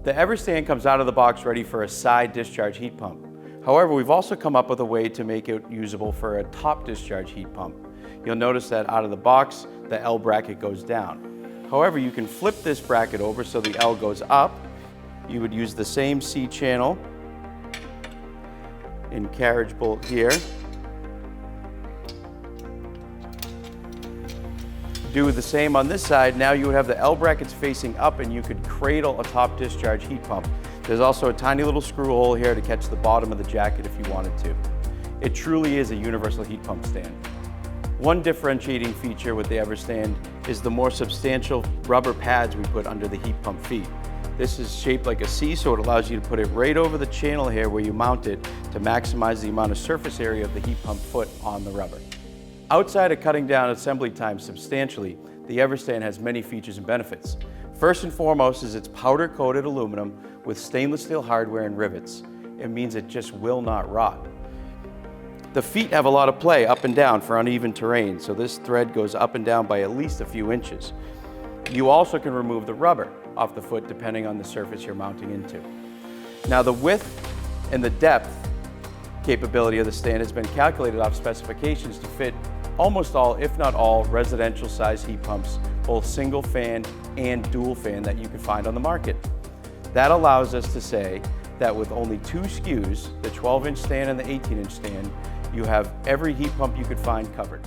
The Everstand comes out of the box ready for a side discharge heat pump. However, we've also come up with a way to make it usable for a top discharge heat pump. You'll notice that out of the box, the L bracket goes down. However, you can flip this bracket over so the L goes up. You would use the same C channel in carriage bolt here. Do the same on this side. Now you would have the L brackets facing up and you could cradle a top discharge heat pump. There's also a tiny little screw hole here to catch the bottom of the jacket if you wanted to. It truly is a universal heat pump stand. One differentiating feature with the Everstand is the more substantial rubber pads we put under the heat pump feet. This is shaped like a C, so it allows you to put it right over the channel here where you mount it to maximize the amount of surface area of the heat pump foot on the rubber. Outside of cutting down assembly time substantially, the Everstand has many features and benefits. First and foremost is its powder-coated aluminum with stainless steel hardware and rivets. It means it just will not rot. The feet have a lot of play up and down for uneven terrain, so this thread goes up and down by at least a few inches. You also can remove the rubber off the foot depending on the surface you're mounting into. Now the width and the depth capability of the stand has been calculated off specifications to fit almost all, if not all, residential size heat pumps, both single fan and dual fan that you can find on the market. That allows us to say that with only 2 SKUs, the 12-inch stand and the 18-inch stand, you have every heat pump you could find covered.